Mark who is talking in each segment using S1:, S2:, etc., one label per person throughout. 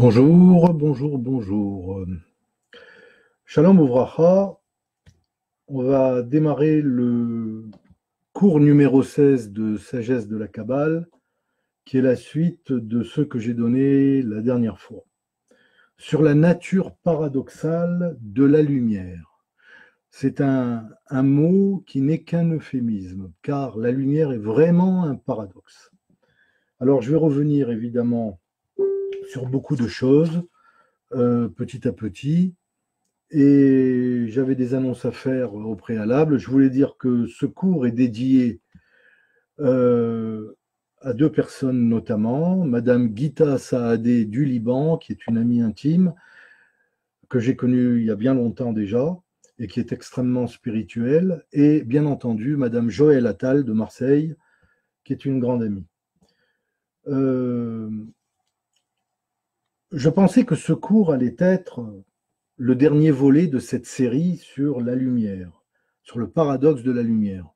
S1: Bonjour, bonjour, bonjour. Shalom Ouvracha, on va démarrer le cours numéro 16 de Sagesse de la Kabbale, qui est la suite de ce que j'ai donné la dernière fois, sur la nature paradoxale de la lumière. C'est un mot qui n'est qu'un euphémisme, car la lumière est vraiment un paradoxe. Alors je vais revenir évidemment sur beaucoup de choses, petit à petit. Et j'avais des annonces à faire au préalable. Je voulais dire que ce cours est dédié euh, à deux personnes notamment, Madame Gita Saadé du Liban, qui est une amie intime, que j'ai connue il y a bien longtemps déjà, et qui est extrêmement spirituelle, et bien entendu Madame Joëlle Attal de Marseille, qui est une grande amie. Euh, je pensais que ce cours allait être le dernier volet de cette série sur la lumière, sur le paradoxe de la lumière.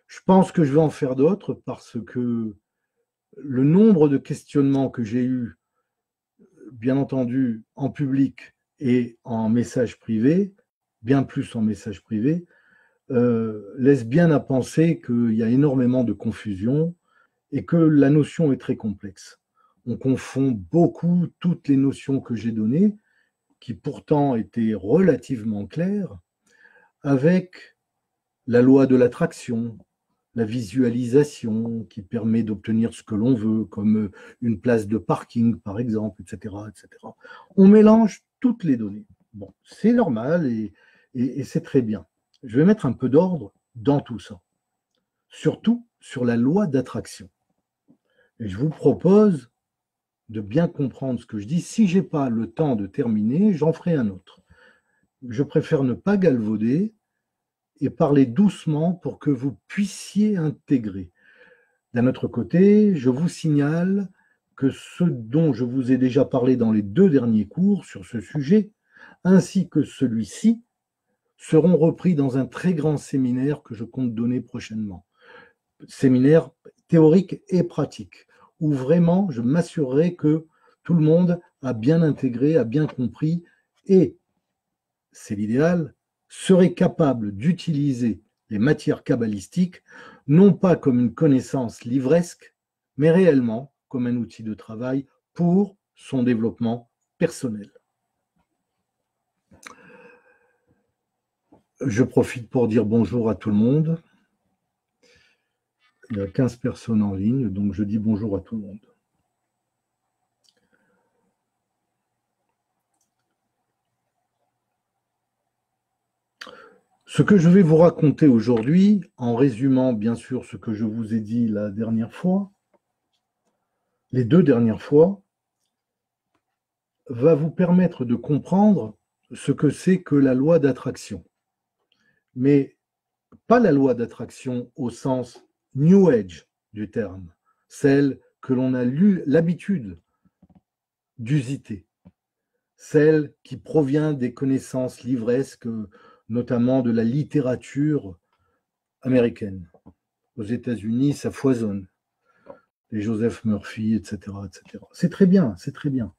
S1: Je pense que je vais en faire d'autres parce que le nombre de questionnements que j'ai eus, bien entendu, en public et en message privé, bien plus en message privé, laisse bien à penser qu'il y a énormément de confusion et que la notion est très complexe. On confond beaucoup toutes les notions que j'ai données, qui pourtant étaient relativement claires, avec la loi de l'attraction, la visualisation qui permet d'obtenir ce que l'on veut, comme une place de parking par exemple, etc., etc. On mélange toutes les données. Bon, c'est normal et c'est très bien. Je vais mettre un peu d'ordre dans tout ça, surtout sur la loi d'attraction. Et je vous propose de bien comprendre ce que je dis. Si je n'ai pas le temps de terminer, j'en ferai un autre. Je préfère ne pas galvauder et parler doucement pour que vous puissiez intégrer. D'un autre côté, je vous signale que ce dont je vous ai déjà parlé dans les deux derniers cours sur ce sujet, ainsi que celui-ci, seront repris dans un très grand séminaire que je compte donner prochainement. Séminaire théorique et pratique, où vraiment je m'assurerai que tout le monde a bien intégré, a bien compris et, c'est l'idéal, serait capable d'utiliser les matières kabbalistiques non pas comme une connaissance livresque, mais réellement comme un outil de travail pour son développement personnel. Je profite pour dire bonjour à tout le monde. Il y a 15 personnes en ligne, donc je dis bonjour à tout le monde. Ce que je vais vous raconter aujourd'hui, en résumant bien sûr ce que je vous ai dit la dernière fois, les deux dernières fois, va vous permettre de comprendre ce que c'est que la loi d'attraction. Mais pas la loi d'attraction au sens New Age du terme, celle que l'on a l'habitude d'usiter, celle qui provient des connaissances livresques, notamment de la littérature américaine. Aux États-Unis, ça foisonne. Les Joseph Murphy, etc., etc. C'est très bien, c'est très bien.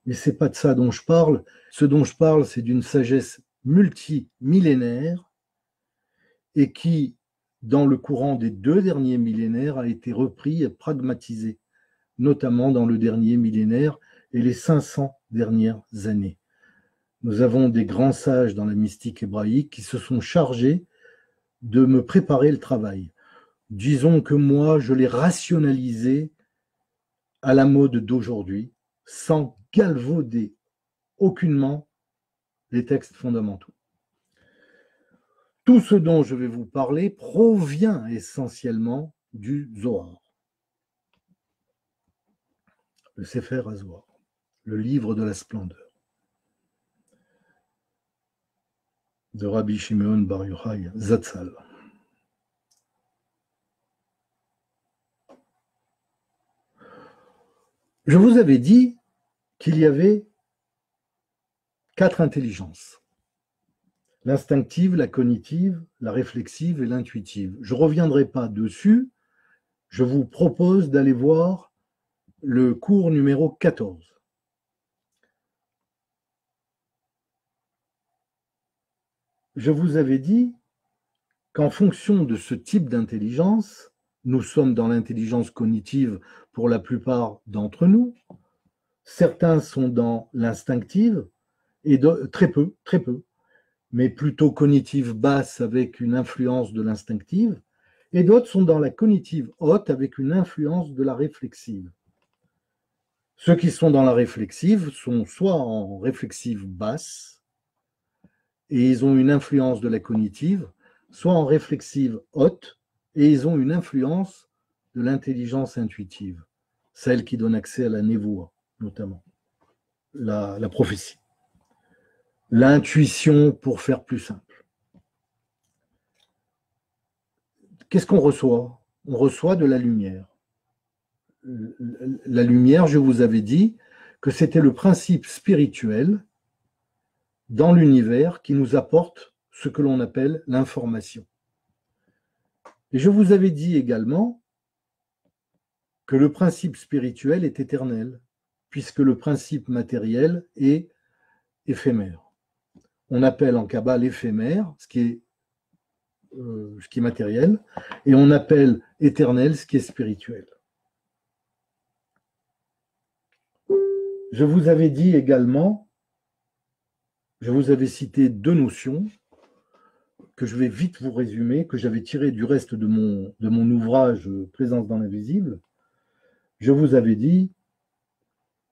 S1: Mais c'est pas de ça dont je parle. Ce dont je parle, c'est d'une sagesse multimillénaire et qui, dans le courant des deux derniers millénaires, a été repris et pragmatisé, notamment dans le dernier millénaire et les 500 dernières années. Nous avons des grands sages dans la mystique hébraïque qui se sont chargés de me préparer le travail. Disons que moi, je l'ai rationalisé à la mode d'aujourd'hui, sans galvauder aucunement les textes fondamentaux. Tout ce dont je vais vous parler provient essentiellement du Zohar, le Sefer HaZohar, le livre de la splendeur, de Rabbi Shimon Bar Yochai Zatzal. Je vous avais dit qu'il y avait 4 intelligences. L'instinctive, la cognitive, la réflexive et l'intuitive. Je ne reviendrai pas dessus. Je vous propose d'aller voir le cours numéro 14. je vous avais dit qu'en fonction de ce type d'intelligence, nous sommes dans l'intelligence cognitive pour la plupart d'entre nous, certains sont dans l'instinctive, et très peu, mais plutôt cognitive basse avec une influence de l'instinctive, et d'autres sont dans la cognitive haute avec une influence de la réflexive. Ceux qui sont dans la réflexive sont soit en réflexive basse, et ils ont une influence de la cognitive, soit en réflexive haute, et ils ont une influence de l'intelligence intuitive, celle qui donne accès à la névoie, notamment, la prophétie. L'intuition, pour faire plus simple. Qu'est-ce qu'on reçoit? On reçoit de la lumière. La lumière, je vous avais dit que c'était le principe spirituel dans l'univers qui nous apporte ce que l'on appelle l'information. Et je vous avais dit également que le principe spirituel est éternel, puisque le principe matériel est éphémère. On appelle en Kabbale éphémère ce qui est matériel, et on appelle éternel ce qui est spirituel. Je vous avais dit également, je vous avais cité deux notions que je vais vite vous résumer, que j'avais tirées du reste de mon ouvrage Présence dans l'invisible. Je vous avais dit,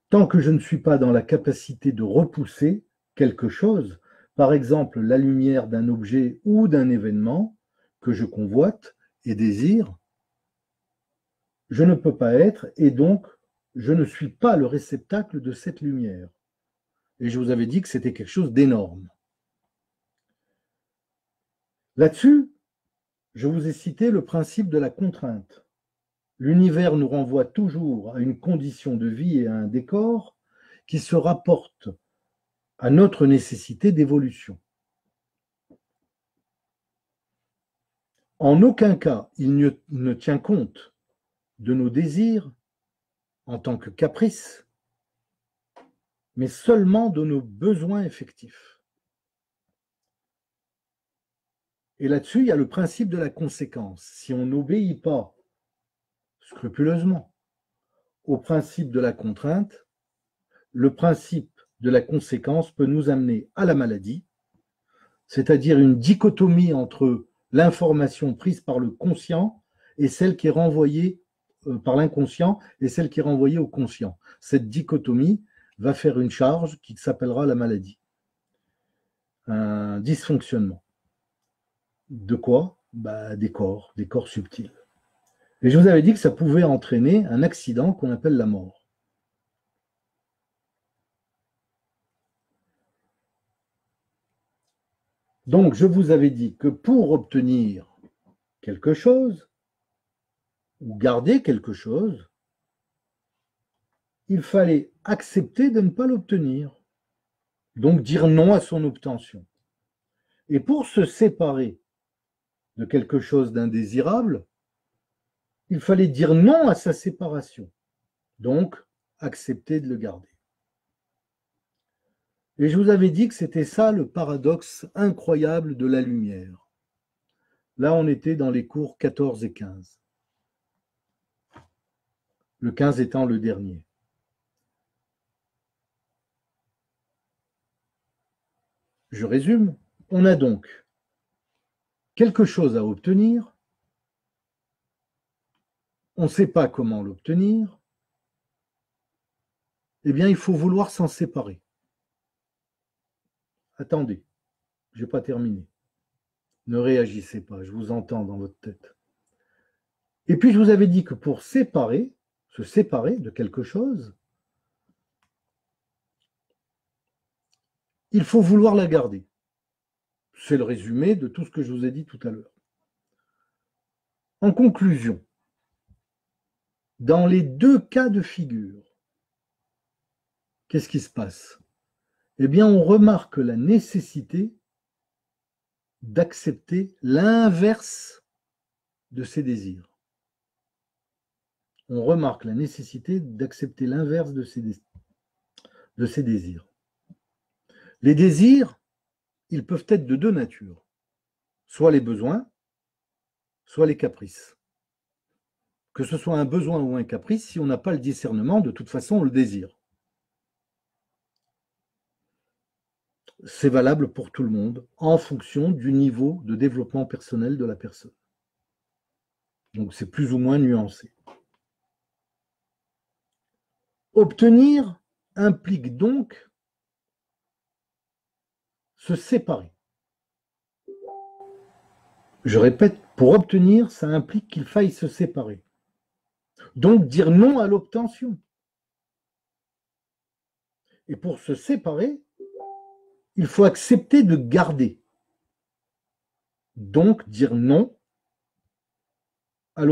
S1: tant que je ne suis pas dans la capacité de repousser quelque chose, par exemple la lumière d'un objet ou d'un événement que je convoite et désire, je ne peux pas être, et donc je ne suis pas le réceptacle de cette lumière. Et je vous avais dit que c'était quelque chose d'énorme. Là-dessus, je vous ai cité le principe de la contrainte. L'univers nous renvoie toujours à une condition de vie et à un décor qui se rapportent à notre nécessité d'évolution. En aucun cas, il ne tient compte de nos désirs en tant que caprices, mais seulement de nos besoins effectifs. Et là-dessus, il y a le principe de la conséquence. Si on n'obéit pas scrupuleusement au principe de la contrainte, le principe de la conséquence peut nous amener à la maladie, c'est-à-dire une dichotomie entre l'information prise par le conscient et celle qui est renvoyée par l'inconscient et celle qui est renvoyée au conscient. Cette dichotomie va faire une charge qui s'appellera la maladie. Un dysfonctionnement. De quoi? Des corps subtils. Et je vous avais dit que ça pouvait entraîner un accident qu'on appelle la mort. Donc, je vous avais dit que pour obtenir quelque chose, ou garder quelque chose, il fallait accepter de ne pas l'obtenir, donc dire non à son obtention. Et pour se séparer de quelque chose d'indésirable, il fallait dire non à sa séparation, donc accepter de le garder. Et je vous avais dit que c'était ça le paradoxe incroyable de la lumière. Là, on était dans les cours 14 et 15. Le 15 étant le dernier. Je résume. On a donc quelque chose à obtenir. On ne sait pas comment l'obtenir. Eh bien, il faut vouloir s'en séparer. Attendez, je n'ai pas terminé. Ne réagissez pas, je vous entends dans votre tête. Et puis, je vous avais dit que pour se séparer de quelque chose, il faut vouloir la garder. C'est le résumé de tout ce que je vous ai dit tout à l'heure. En conclusion, dans les deux cas de figure, qu'est-ce qui se passe? Eh bien, on remarque la nécessité d'accepter l'inverse de ses désirs. On remarque la nécessité d'accepter l'inverse de ses désirs. Les désirs, ils peuvent être de deux natures, soit les besoins, soit les caprices. Que ce soit un besoin ou un caprice, si on n'a pas le discernement, de toute façon, on le désire. C'est valable pour tout le monde, en fonction du niveau de développement personnel de la personne. Donc c'est plus ou moins nuancé. Obtenir implique donc se séparer. Je répète, pour obtenir, ça implique qu'il faille se séparer. Donc dire non à l'obtention. Et pour se séparer, il faut accepter de garder. Donc dire non à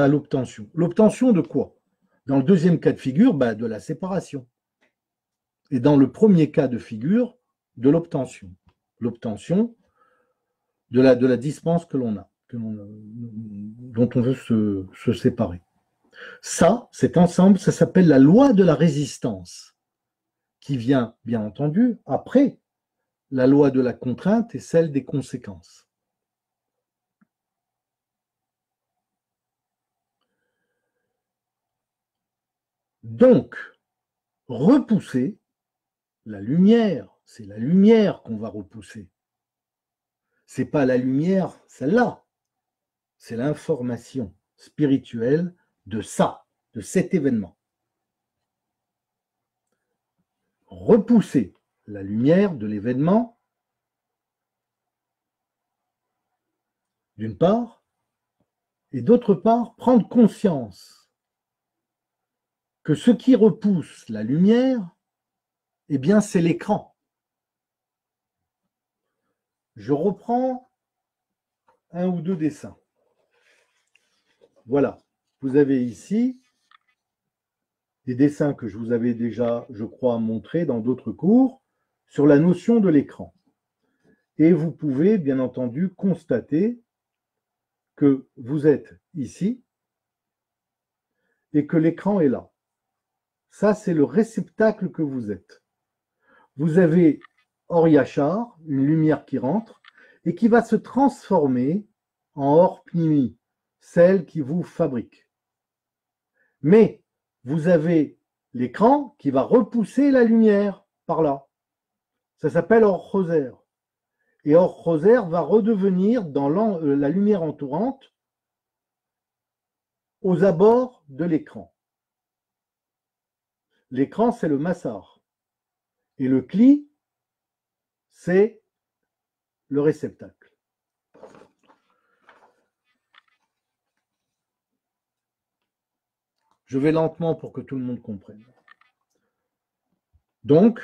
S1: l'obtention. L'obtention de quoi? Dans le deuxième cas de figure, de la séparation. Et dans le premier cas de figure, de l'obtention. L'obtention de la dispense que l'on a, dont on veut se séparer. Ça, cet ensemble, ça s'appelle la loi de la résistance, qui vient, bien entendu, après la loi de la contrainte et celle des conséquences. Donc, repousser la lumière, c'est la lumière qu'on va repousser. C'est pas la lumière, celle-là. C'est l'information spirituelle de ça, de cet événement. Repousser la lumière de l'événement, d'une part, et d'autre part, prendre conscience que ce qui repousse la lumière, eh bien, c'est l'écran. Je reprends un ou deux dessins. Voilà, vous avez ici des dessins que je vous avais déjà, je crois, montrés dans d'autres cours sur la notion de l'écran. Et vous pouvez, bien entendu, constater que vous êtes ici et que l'écran est là. Ça, c'est le réceptacle que vous êtes. Vous avez Or Yachar, une lumière qui rentre et qui va se transformer en Or Pnimi, celle qui vous fabrique. Mais vous avez l'écran qui va repousser la lumière par là. Ça s'appelle Or Choser. Et Or Choser va redevenir dans la lumière entourante aux abords de l'écran. L'écran, c'est le massar. Et le cli, c'est le réceptacle. Je vais lentement pour que tout le monde comprenne. Donc,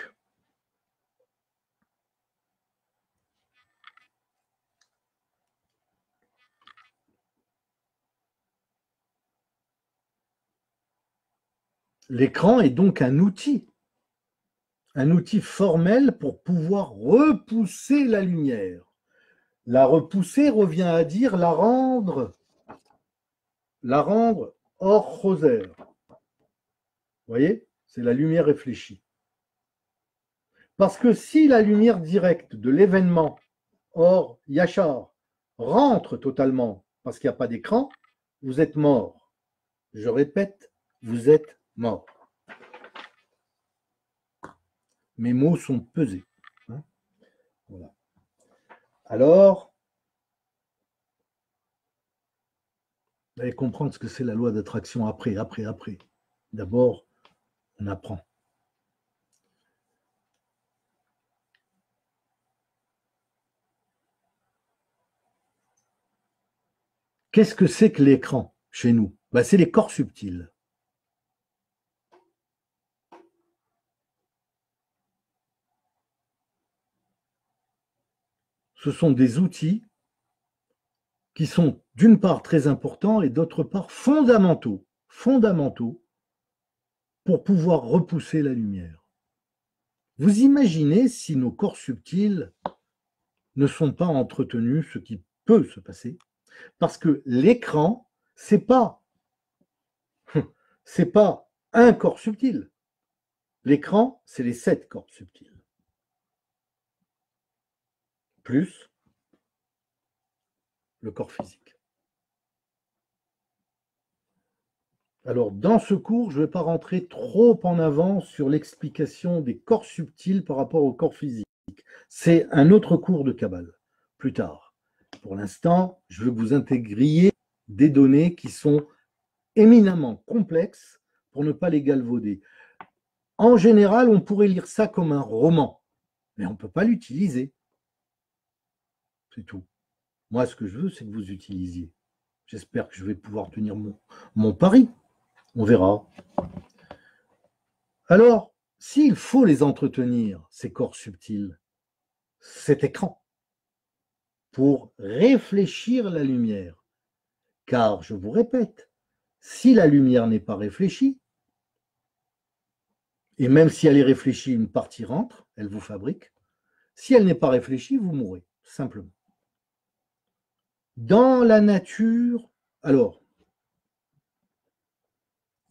S1: l'écran est donc un outil formel pour pouvoir repousser la lumière. La repousser revient à dire la rendre hors Choser. Vous voyez, c'est la lumière réfléchie. Parce que si la lumière directe de l'événement Or Yachar rentre totalement parce qu'il n'y a pas d'écran, vous êtes mort. Je répète, vous êtes mort. Mes mots sont pesés. Voilà. Alors, vous allez comprendre ce que c'est la loi d'attraction après. D'abord, on apprend. Qu'est-ce que c'est que l'écran chez nous? C'est les corps subtils. Ce sont des outils qui sont d'une part très importants et d'autre part fondamentaux pour pouvoir repousser la lumière. Vous imaginez si nos corps subtils ne sont pas entretenus, ce qui peut se passer, parce que l'écran, c'est pas un corps subtil. L'écran, c'est les 7 corps subtils. plus le corps physique. Alors, dans ce cours, je ne vais pas rentrer trop en avant sur l'explication des corps subtils par rapport au corps physique. C'est un autre cours de Kabbale, plus tard. Pour l'instant, je veux que vous intégriez des données qui sont éminemment complexes pour ne pas les galvauder. En général, on pourrait lire ça comme un roman, mais on ne peut pas l'utiliser. C'est tout. Moi, ce que je veux, c'est que vous utilisiez. J'espère que je vais pouvoir tenir mon pari. On verra. Alors, s'il faut les entretenir, ces corps subtils, cet écran, pour réfléchir la lumière, car, je vous répète, si la lumière n'est pas réfléchie, et même si elle est réfléchie, une partie rentre, elle vous fabrique. Si elle n'est pas réfléchie, vous mourrez, simplement. Dans la nature, alors,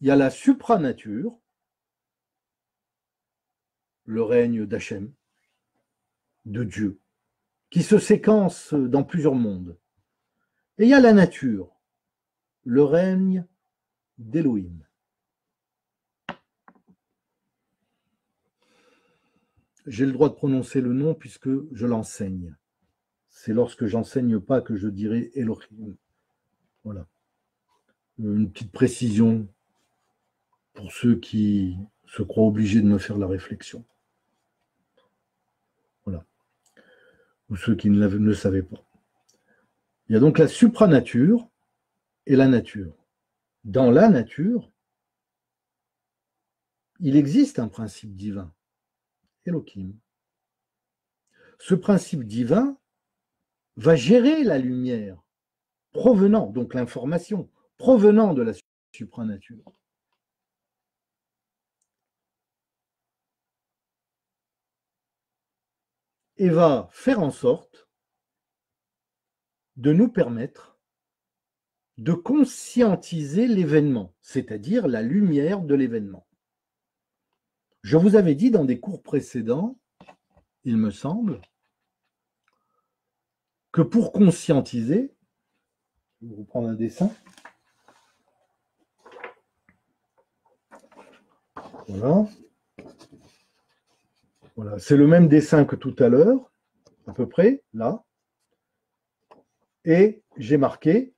S1: il y a la supranature, le règne d'Hachem, de Dieu, qui se séquence dans plusieurs mondes. Et il y a la nature, le règne d'Élohim. J'ai le droit de prononcer le nom puisque je l'enseigne. C'est lorsque j'enseigne pas que je dirai Elohim. Voilà. Une petite précision pour ceux qui se croient obligés de me faire la réflexion. Voilà. Ou ceux qui ne le savaient pas. Il y a donc la supranature et la nature. Dans la nature, il existe un principe divin, Elohim. Ce principe divin va gérer la lumière provenant, donc l'information, provenant de la supranature. Et va faire en sorte de nous permettre de conscientiser l'événement, c'est-à-dire la lumière de l'événement. Je vous avais dit dans des cours précédents, il me semble, que pour conscientiser, je vais vous prendre un dessin. Voilà. Voilà. C'est le même dessin que tout à l'heure, à peu près, là. Et j'ai marqué,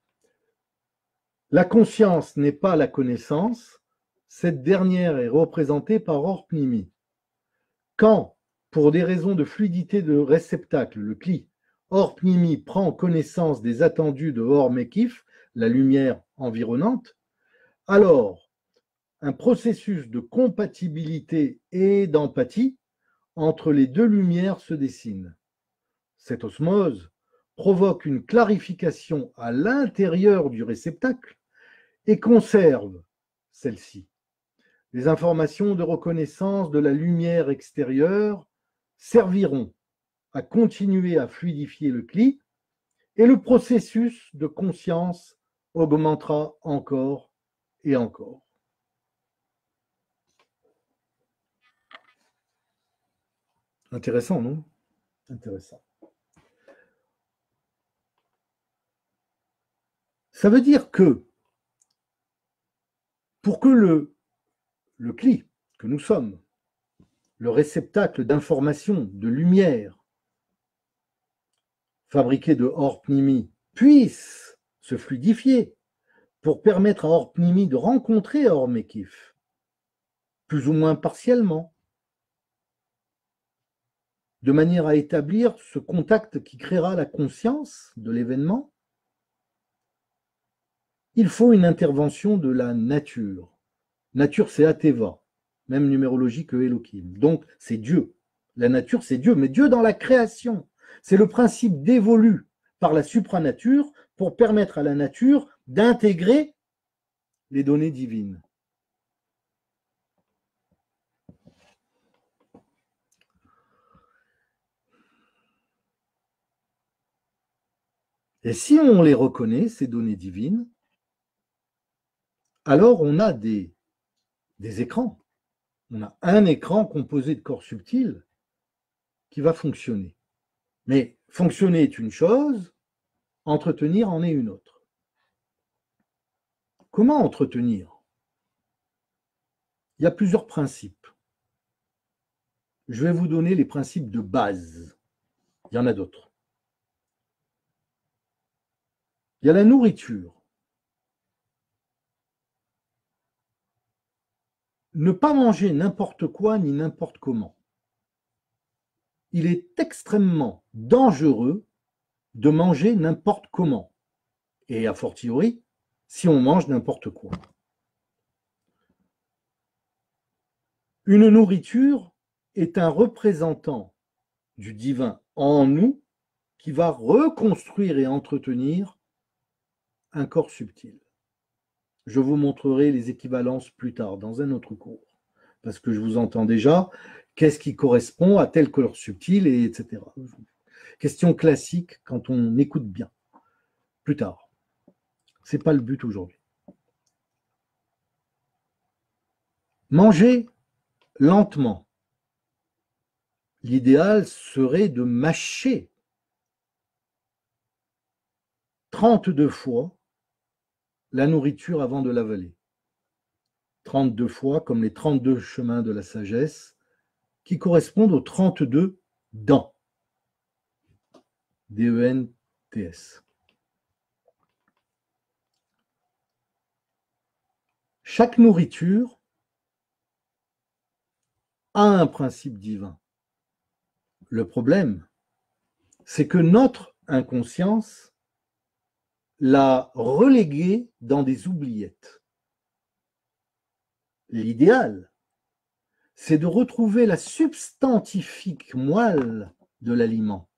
S1: la conscience n'est pas la connaissance, cette dernière est représentée par Or Pnimi. Quand, pour des raisons de fluidité de réceptacle, le Kli, Or Pnimi prend connaissance des attendus de Or Mekif, la lumière environnante, alors un processus de compatibilité et d'empathie entre les deux lumières se dessine. Cette osmose provoque une clarification à l'intérieur du réceptacle et conserve celle-ci. Les informations de reconnaissance de la lumière extérieure serviront à continuer à fluidifier le Kli et le processus de conscience augmentera encore et encore. Intéressant, non? Intéressant. Ça veut dire que pour que le Kli que nous sommes, le réceptacle d'information, de lumière, fabriqué de Or Pnimi, puisse se fluidifier pour permettre à Or Pnimi de rencontrer Or Mekif, plus ou moins partiellement, de manière à établir ce contact qui créera la conscience de l'événement, il faut une intervention de la nature. Nature, c'est Ateva, même numérologie que Elohim. Donc, c'est Dieu. La nature, c'est Dieu, mais Dieu dans la création. C'est le principe dévolu par la supranature pour permettre à la nature d'intégrer les données divines. Et si on les reconnaît, ces données divines, alors on a des écrans. On a un écran composé de corps subtils qui va fonctionner. Mais fonctionner est une chose, entretenir en est une autre. Comment entretenir? Il y a plusieurs principes. Je vais vous donner les principes de base. Il y en a d'autres. Il y a la nourriture. Ne pas manger n'importe quoi ni n'importe comment. Il est extrêmement dangereux de manger n'importe comment. Et a fortiori, si on mange n'importe quoi. Une nourriture est un représentant du divin en nous qui va reconstruire et entretenir un corps subtil. Je vous montrerai les équivalences plus tard dans un autre cours, parce que je vous entends déjà, qu'est-ce qui correspond à tel corps subtil, et etc. Question classique quand on écoute bien. Plus tard. Ce n'est pas le but aujourd'hui. Manger lentement. L'idéal serait de mâcher 32 fois la nourriture avant de l'avaler. 32 fois, comme les 32 chemins de la sagesse, qui correspondent aux 32 dents. D-E-N-T-S. Chaque nourriture a un principe divin. Le problème, c'est que notre inconscience l'a relégué dans des oubliettes. L'idéal, c'est de retrouver la substantifique moelle de l'aliment.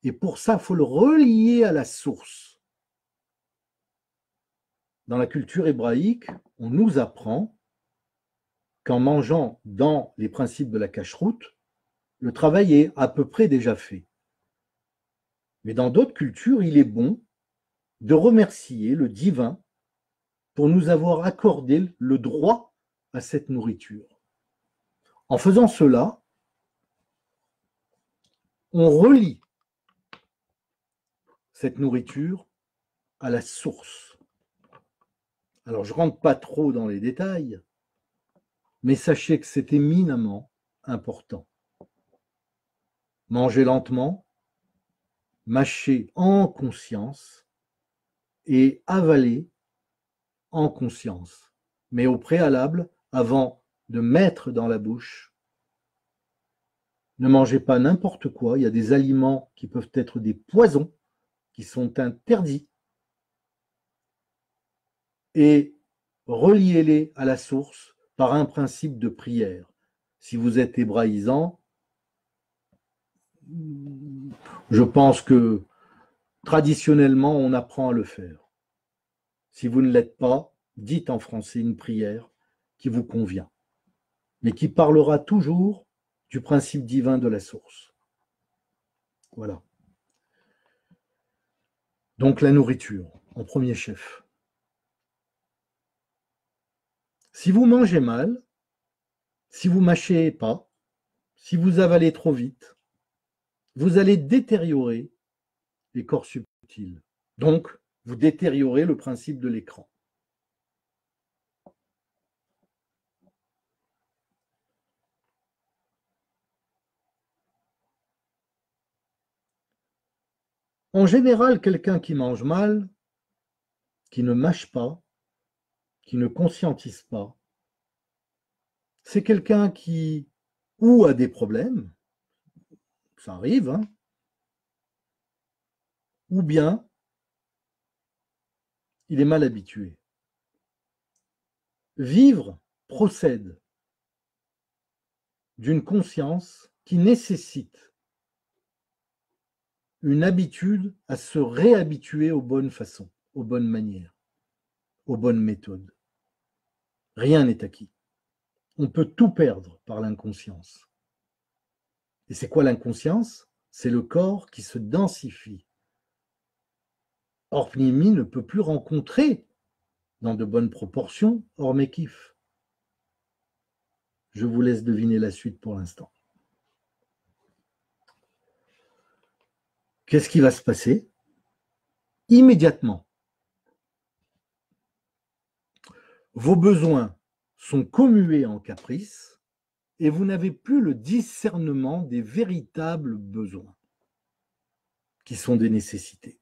S1: Et pour ça, il faut le relier à la source. Dans la culture hébraïque, on nous apprend qu'en mangeant dans les principes de la cacheroute, le travail est à peu près déjà fait. Mais dans d'autres cultures, il est bon de remercier le divin pour nous avoir accordé le droit à cette nourriture. En faisant cela, on relie cette nourriture à la source. Alors, je ne rentre pas trop dans les détails, mais sachez que c'est éminemment important. Manger lentement, mâcher en conscience et avaler en conscience. Mais au préalable, avant de mettre dans la bouche, ne mangez pas n'importe quoi. Il y a des aliments qui peuvent être des poisons qui sont interdits. Et reliez-les à la source par un principe de prière. Si vous êtes hébraïsant, je pense que traditionnellement, on apprend à le faire. Si vous ne l'êtes pas, dites en français une prière qui vous convient, mais qui parlera toujours du principe divin de la source. Voilà. Donc la nourriture, en premier chef. Si vous mangez mal, si vous mâchez pas, si vous avalez trop vite, vous allez détériorer les corps subtils. Donc, vous détériorez le principe de l'écran. En général, quelqu'un qui mange mal, qui ne mâche pas, qui ne conscientise pas, c'est quelqu'un qui ou a des problèmes, ça arrive, hein, ou bien il est mal habitué. Vivre procède d'une conscience qui nécessite une habitude à se réhabituer aux bonnes façons, aux bonnes manières, aux bonnes méthodes. Rien n'est acquis. On peut tout perdre par l'inconscience. Et c'est quoi l'inconscience? C'est le corps qui se densifie. Or, Pnimi ne peut plus rencontrer dans de bonnes proportions Or Mekif. Je vous laisse deviner la suite pour l'instant. qu'est-ce qui va se passer? Immédiatement, vos besoins sont commués en caprices et vous n'avez plus le discernement des véritables besoins, qui sont des nécessités.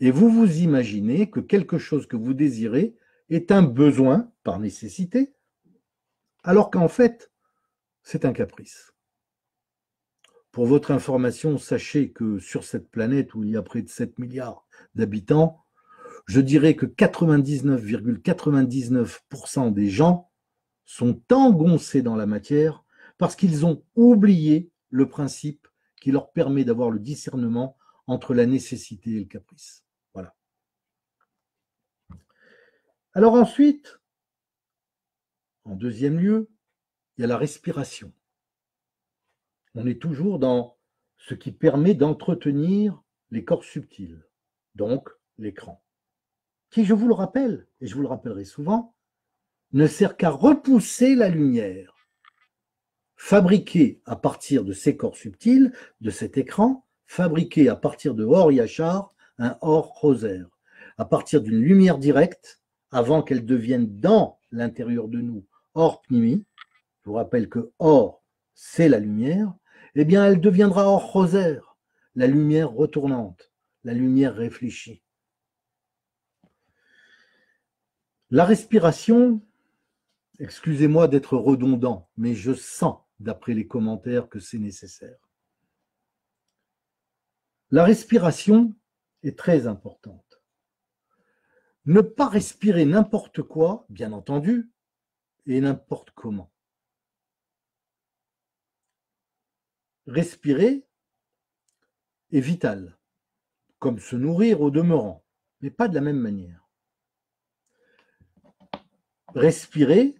S1: Et vous vous imaginez que quelque chose que vous désirez est un besoin par nécessité, alors qu'en fait, c'est un caprice. Pour votre information, sachez que sur cette planète où il y a près de 7 milliards d'habitants, je dirais que 99,99% des gens sont engoncés dans la matière parce qu'ils ont oublié le principe qui leur permet d'avoir le discernement entre la nécessité et le caprice. Voilà. Alors ensuite, en deuxième lieu, il y a la respiration. On est toujours dans ce qui permet d'entretenir les corps subtils, donc l'écran, qui, je vous le rappelle, et je vous le rappellerai souvent, ne sert qu'à repousser la lumière, fabriquée à partir de ces corps subtils, de cet écran, fabriquée à partir de Or Yachar, un Or Rosaire, à partir d'une lumière directe, avant qu'elle devienne dans l'intérieur de nous Or Pnimi. Je vous rappelle que Or, c'est la lumière. Eh bien, elle deviendra Or Rosaire, la lumière retournante, la lumière réfléchie. La respiration, excusez-moi d'être redondant, mais je sens, d'après les commentaires, que c'est nécessaire. La respiration est très importante. Ne pas respirer n'importe quoi, bien entendu, et n'importe comment. Respirer est vital, comme se nourrir au demeurant, mais pas de la même manière. Respirer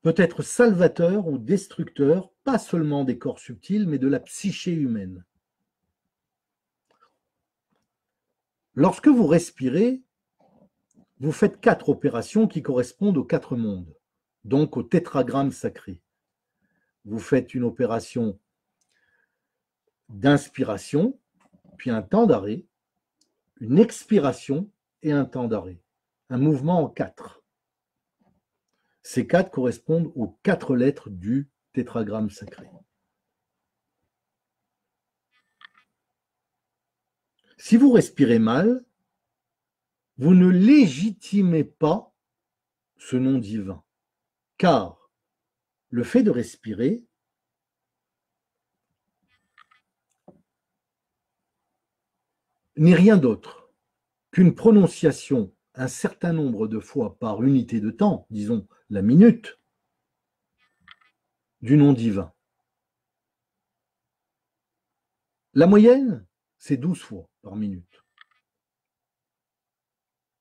S1: peut être salvateur ou destructeur, pas seulement des corps subtils, mais de la psyché humaine. Lorsque vous respirez, vous faites 4 opérations qui correspondent aux 4 mondes, donc au tétragramme sacré. Vous faites une opération d'inspiration, puis un temps d'arrêt, une expiration et un temps d'arrêt. Un mouvement en 4. Ces 4 correspondent aux 4 lettres du tétragramme sacré. Si vous respirez mal, vous ne légitimez pas ce nom divin, car le fait de respirer n'est rien d'autre qu'une prononciation un certain nombre de fois par unité de temps, disons la minute, du nom divin. La moyenne, c'est 12 fois par minute.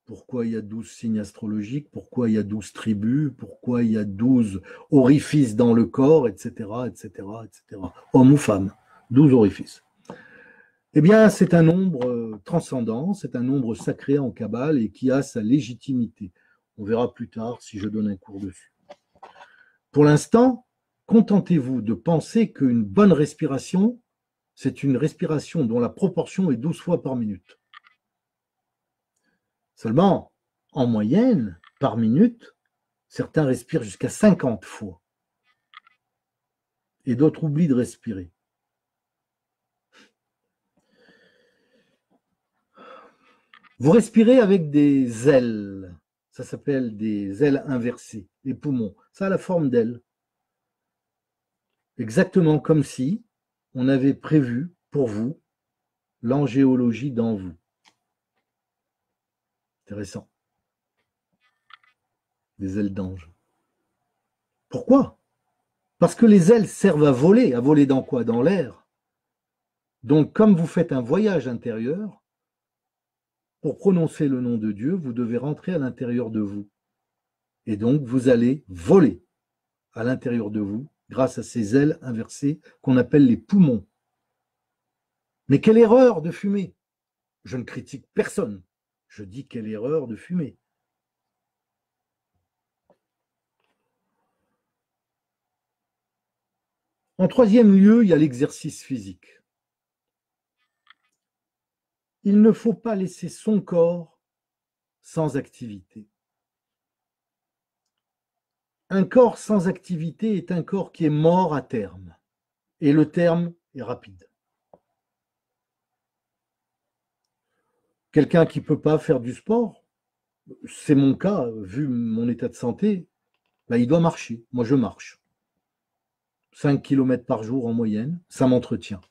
S1: Pourquoi il y a 12 signes astrologiques? Pourquoi il y a 12 tribus? Pourquoi il y a 12 orifices dans le corps, etc., etc., etc. Homme ou femme, 12 orifices. Eh bien, c'est un nombre transcendant, c'est un nombre sacré en Kabbale et qui a sa légitimité. On verra plus tard si je donne un cours dessus. Pour l'instant, contentez-vous de penser qu'une bonne respiration, c'est une respiration dont la proportion est 12 fois par minute. Seulement, en moyenne, par minute, certains respirent jusqu'à 50 fois. Et d'autres oublient de respirer. Vous respirez avec des ailes. Ça s'appelle des ailes inversées, les poumons. Ça a la forme d'ailes. Exactement comme si on avait prévu pour vous l'angéologie dans vous. Intéressant. Des ailes d'ange. Pourquoi? Parce que les ailes servent à voler. À voler dans quoi? Dans l'air. Donc, comme vous faites un voyage intérieur, pour prononcer le nom de Dieu, vous devez rentrer à l'intérieur de vous. Et donc, vous allez voler à l'intérieur de vous grâce à ces ailes inversées qu'on appelle les poumons. Mais quelle erreur de fumer! Je ne critique personne. Je dis quelle erreur de fumer. En troisième lieu, il y a l'exercice physique. Il ne faut pas laisser son corps sans activité. Un corps sans activité est un corps qui est mort à terme. Et le terme est rapide. Quelqu'un qui ne peut pas faire du sport, c'est mon cas, vu mon état de santé, ben, il doit marcher. Moi, je marche. 5 km par jour en moyenne, ça m'entretient.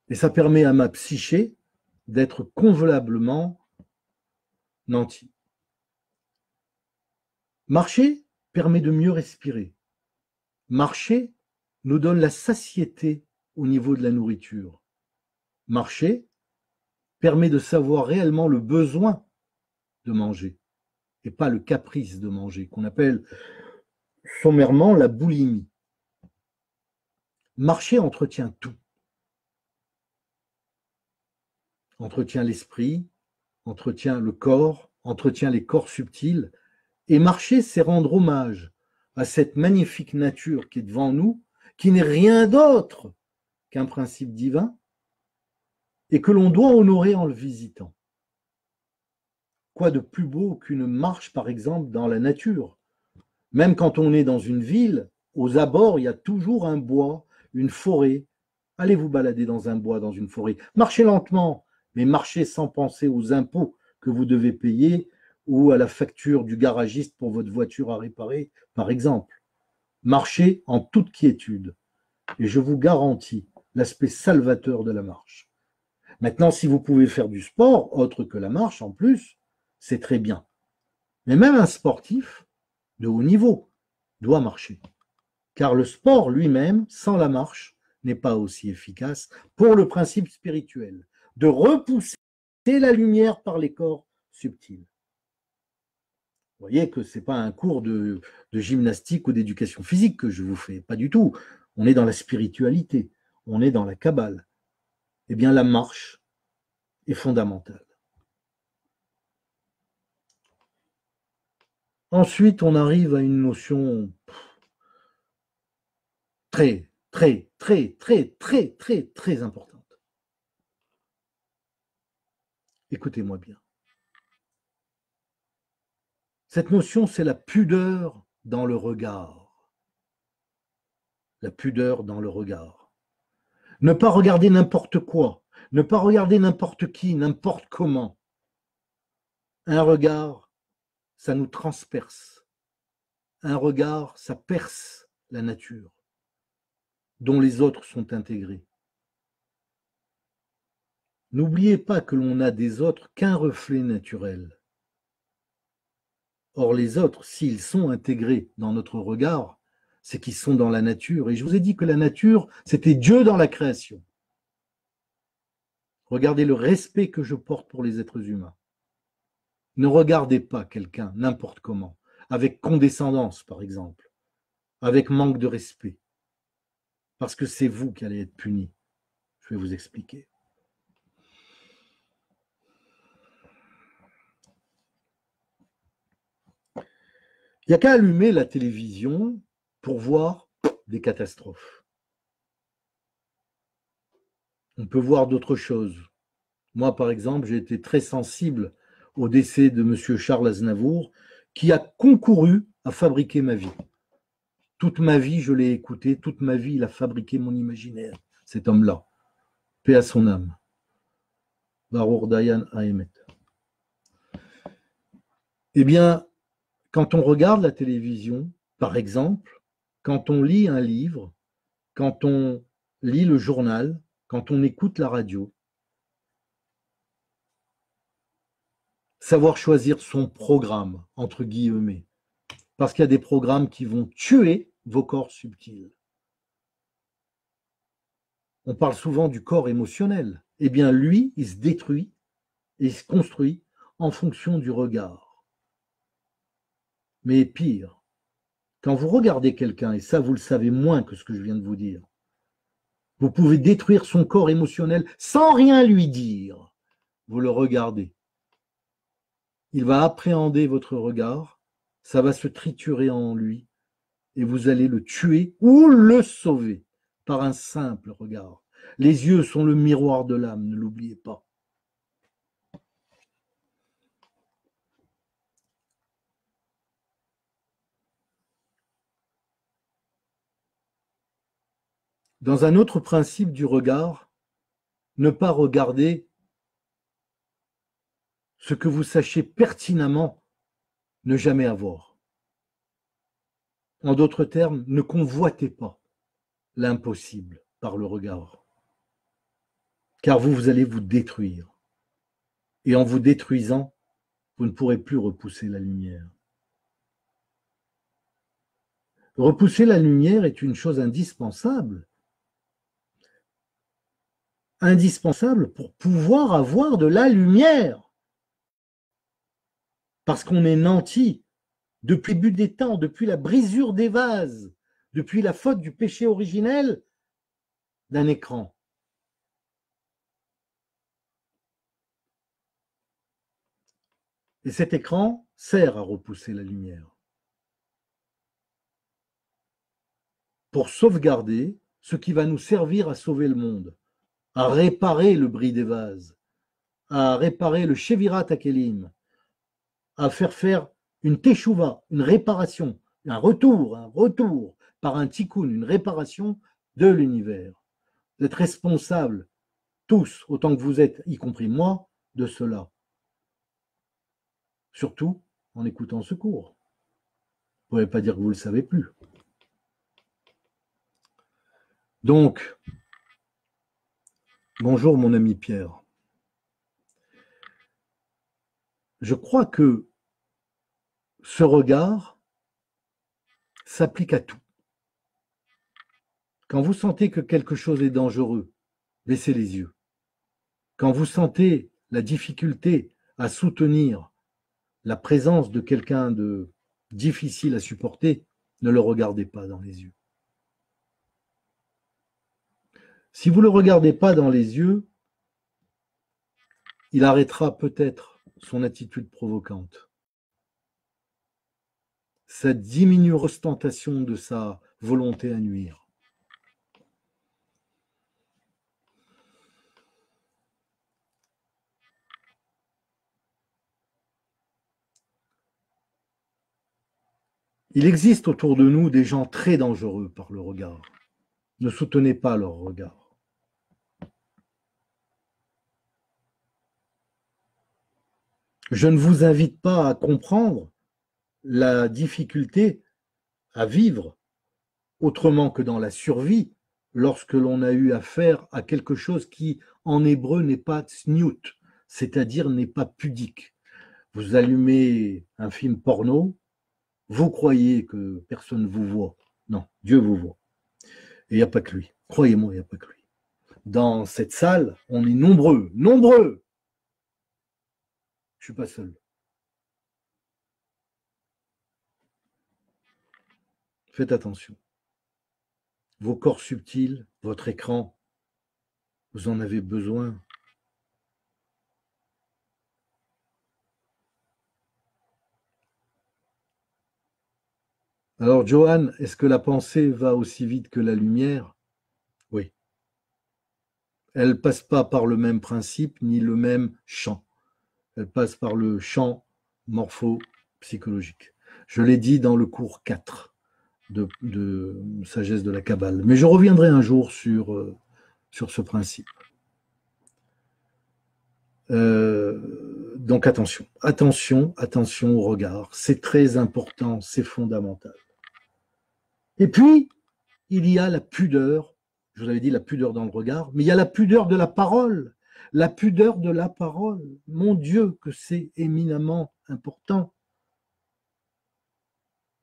S1: Et ça permet à ma psyché d'être convenablement nantie. Marcher permet de mieux respirer. Marcher nous donne la satiété au niveau de la nourriture. Marcher permet de savoir réellement le besoin de manger et pas le caprice de manger, qu'on appelle sommairement la boulimie. Marcher entretient tout. Entretient l'esprit, entretient le corps, entretient les corps subtils. Et marcher, c'est rendre hommage à cette magnifique nature qui est devant nous, qui n'est rien d'autre qu'un principe divin et que l'on doit honorer en le visitant. Quoi de plus beau qu'une marche, par exemple, dans la nature? Même quand on est dans une ville, aux abords, il y a toujours un bois, une forêt. Allez vous balader dans un bois, dans une forêt. Marchez lentement, mais marchez sans penser aux impôts que vous devez payer ou à la facture du garagiste pour votre voiture à réparer, par exemple. Marchez en toute quiétude. Et je vous garantis l'aspect salvateur de la marche. Maintenant, si vous pouvez faire du sport, autre que la marche en plus, c'est très bien. Mais même un sportif de haut niveau doit marcher. Car le sport lui-même, sans la marche, n'est pas aussi efficace pour le principe spirituel, de repousser la lumière par les corps subtils. Vous voyez que ce n'est pas un cours de gymnastique ou d'éducation physique que je vous fais, pas du tout. On est dans la spiritualité, on est dans la Kabbale. Eh bien, la marche est fondamentale. Ensuite, on arrive à une notion très, très, très, très, très, très, très importante. Écoutez-moi bien. Cette notion, c'est la pudeur dans le regard. La pudeur dans le regard. Ne pas regarder n'importe quoi, ne pas regarder n'importe qui, n'importe comment. Un regard, ça nous transperce. Un regard, ça perce la nature, dont les autres sont intégrés. N'oubliez pas que l'on n'a des autres qu'un reflet naturel. Or, les autres, s'ils sont intégrés dans notre regard, c'est qu'ils sont dans la nature. Et je vous ai dit que la nature, c'était Dieu dans la création. Regardez le respect que je porte pour les êtres humains. Ne regardez pas quelqu'un n'importe comment, avec condescendance par exemple, avec manque de respect, parce que c'est vous qui allez être puni. Je vais vous expliquer. Il n'y a qu'à allumer la télévision pour voir des catastrophes. On peut voir d'autres choses. Moi, par exemple, j'ai été très sensible au décès de M. Charles Aznavour, qui a concouru à fabriquer ma vie. Toute ma vie, je l'ai écouté, toute ma vie, il a fabriqué mon imaginaire, cet homme-là. Paix à son âme. Baruch Dayan Haemet. Eh bien, quand on regarde la télévision, par exemple, quand on lit un livre, quand on lit le journal, quand on écoute la radio, savoir choisir son programme, entre guillemets, parce qu'il y a des programmes qui vont tuer vos corps subtils. On parle souvent du corps émotionnel. Eh bien, lui, il se détruit et il se construit en fonction du regard. Mais pire, quand vous regardez quelqu'un, et ça vous le savez moins que ce que je viens de vous dire, vous pouvez détruire son corps émotionnel sans rien lui dire. Vous le regardez. Il va appréhender votre regard, ça va se triturer en lui, et vous allez le tuer ou le sauver par un simple regard. Les yeux sont le miroir de l'âme, ne l'oubliez pas. Dans un autre principe du regard, ne pas regarder ce que vous sachez pertinemment ne jamais avoir. En d'autres termes, ne convoitez pas l'impossible par le regard, car vous allez vous détruire. Et en vous détruisant, vous ne pourrez plus repousser la lumière. Repousser la lumière est une chose indispensable. Indispensable pour pouvoir avoir de la lumière. Parce qu'on est nanti depuis le début des temps, depuis la brisure des vases, depuis la faute du péché originel d'un écran. Et cet écran sert à repousser la lumière. Pour sauvegarder ce qui va nous servir à sauver le monde, à réparer le bris des vases, à réparer le Shevirat Hakelim, à faire une teshuva, une réparation, un retour par un tikkun, une réparation de l'univers. Vous êtes responsables, tous, autant que vous êtes, y compris moi, de cela. Surtout en écoutant ce cours. Vous ne pouvez pas dire que vous ne le savez plus. Donc, bonjour mon ami Pierre. Je crois que ce regard s'applique à tout. Quand vous sentez que quelque chose est dangereux, baissez les yeux. Quand vous sentez la difficulté à soutenir la présence de quelqu'un de difficile à supporter, ne le regardez pas dans les yeux. Si vous ne le regardez pas dans les yeux, il arrêtera peut-être son attitude provocante. Ça diminue l'ostentation de sa volonté à nuire. Il existe autour de nous des gens très dangereux par le regard. Ne soutenez pas leur regard. Je ne vous invite pas à comprendre la difficulté à vivre autrement que dans la survie lorsque l'on a eu affaire à quelque chose qui, en hébreu, n'est pas tsniout, c'est-à-dire n'est pas pudique. Vous allumez un film porno, vous croyez que personne ne vous voit. Non, Dieu vous voit. Et il n'y a pas que lui. Croyez-moi, il n'y a pas que lui. Dans cette salle, on est nombreux, nombreux. Je ne suis pas seul. Faites attention. Vos corps subtils, votre écran, vous en avez besoin. Alors, Johan, est-ce que la pensée va aussi vite que la lumière? Oui. Elle ne passe pas par le même principe ni le même champ. Elle passe par le champ morpho-psychologique. Je l'ai dit dans le cours 4 de sagesse de la Kabbale. Mais je reviendrai un jour sur ce principe. Donc attention, attention, attention au regard. C'est très important, c'est fondamental. Et puis, il y a la pudeur, je vous avais dit la pudeur dans le regard, mais il y a la pudeur de la parole. La pudeur de la parole. Mon Dieu, que c'est éminemment important.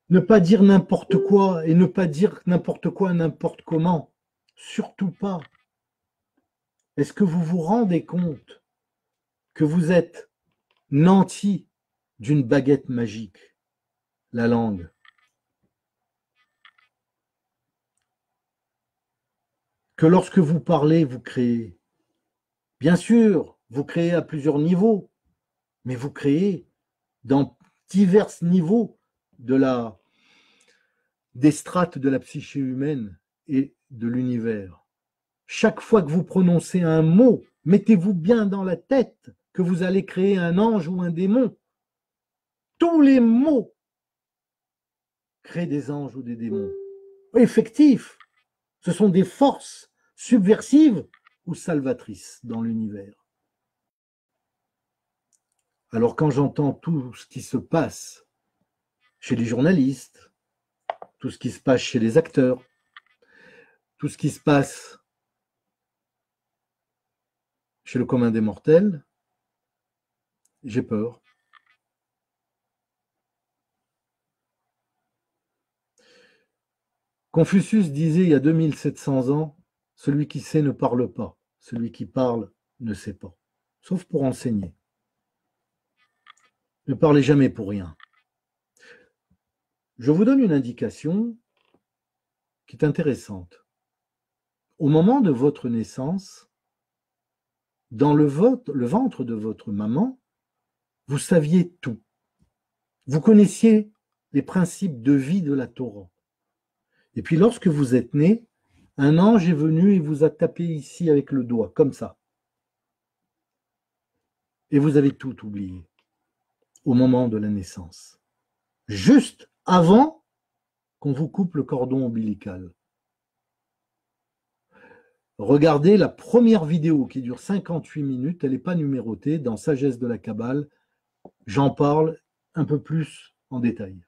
S1: Ne pas dire n'importe quoi et ne pas dire n'importe quoi n'importe comment. Surtout pas. Est-ce que vous vous rendez compte que vous êtes nanti d'une baguette magique, la langue? Que lorsque vous parlez, vous créez. Bien sûr, vous créez à plusieurs niveaux, mais vous créez dans divers niveaux de la des strates de la psyché humaine et de l'univers. Chaque fois que vous prononcez un mot, mettez-vous bien dans la tête que vous allez créer un ange ou un démon. Tous les mots créent des anges ou des démons. Effectifs, ce sont des forces subversives ou salvatrices dans l'univers. Alors quand j'entends tout ce qui se passe chez les journalistes, tout ce qui se passe chez les acteurs, tout ce qui se passe chez le commun des mortels, j'ai peur. Confucius disait il y a 2700 ans, celui qui sait ne parle pas, celui qui parle ne sait pas, sauf pour enseigner. Ne parlez jamais pour rien. Je vous donne une indication qui est intéressante. Au moment de votre naissance, dans le ventre de votre maman, vous saviez tout. Vous connaissiez les principes de vie de la Torah. Et puis lorsque vous êtes né, un ange est venu et vous a tapé ici avec le doigt, comme ça. Et vous avez tout oublié au moment de la naissance. Juste avant qu'on vous coupe le cordon ombilical. Regardez la première vidéo qui dure 58 minutes, elle n'est pas numérotée, dans Sagesse de la Kabbale, j'en parle un peu plus en détail.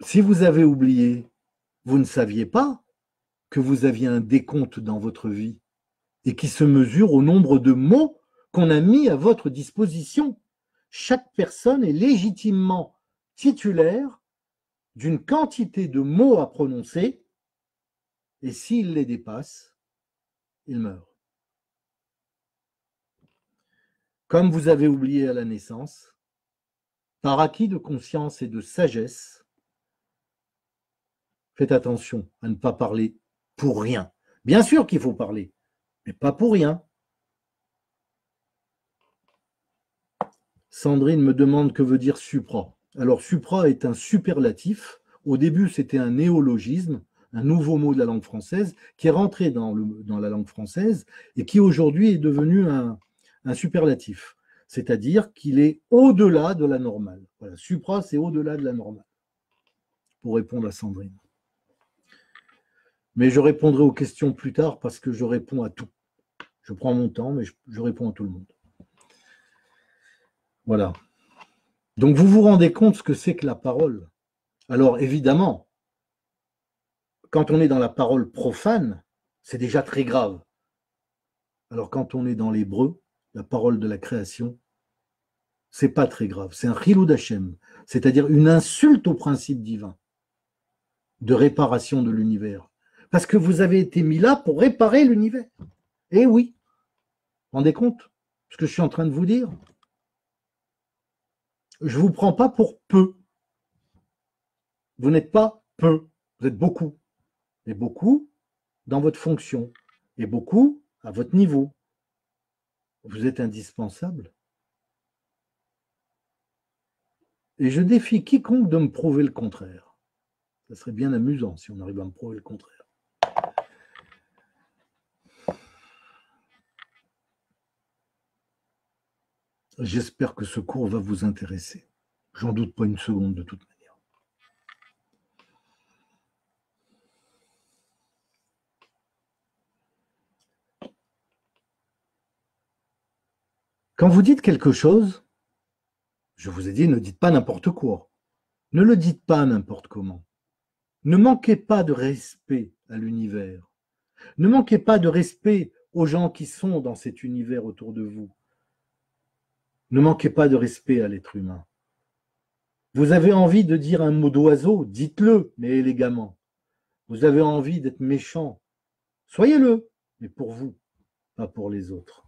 S1: Si vous avez oublié, vous ne saviez pas que vous aviez un décompte dans votre vie et qui se mesure au nombre de mots qu'on a mis à votre disposition. Chaque personne est légitimement titulaire d'une quantité de mots à prononcer et s'il les dépasse, il meurt. Comme vous avez oublié à la naissance, par acquis de conscience et de sagesse, faites attention à ne pas parler pour rien. Bien sûr qu'il faut parler, mais pas pour rien. Sandrine me demande que veut dire supra. Alors supra est un superlatif. Au début, c'était un néologisme, un nouveau mot de la langue française, qui est rentré dans la langue française et qui aujourd'hui est devenu un superlatif. C'est-à-dire qu'il est au-delà de la normale. Voilà, supra, c'est au-delà de la normale, pour répondre à Sandrine. Mais je répondrai aux questions plus tard parce que je réponds à tout. Je prends mon temps, mais je réponds à tout le monde. Voilà. Donc vous vous rendez compte ce que c'est que la parole. Alors évidemment, quand on est dans la parole profane, c'est déjà très grave. Alors quand on est dans l'hébreu, la parole de la création, c'est pas très grave. C'est un chilou d'Hachem, c'est-à-dire une insulte au principe divin de réparation de l'univers. Parce que vous avez été mis là pour réparer l'univers. Eh oui, vous vous rendez compte ce que je suis en train de vous dire? Je ne vous prends pas pour peu. Vous n'êtes pas peu, vous êtes beaucoup. Et beaucoup dans votre fonction. Et beaucoup à votre niveau. Vous êtes indispensable. Et je défie quiconque de me prouver le contraire. Ça serait bien amusant si on arrive à me prouver le contraire. J'espère que ce cours va vous intéresser. J'en doute pas une seconde de toute manière. Quand vous dites quelque chose, je vous ai dit, ne dites pas n'importe quoi. Ne le dites pas n'importe comment. Ne manquez pas de respect à l'univers. Ne manquez pas de respect aux gens qui sont dans cet univers autour de vous. Ne manquez pas de respect à l'être humain. Vous avez envie de dire un mot d'oiseau, dites-le, mais élégamment. Vous avez envie d'être méchant, soyez-le, mais pour vous, pas pour les autres.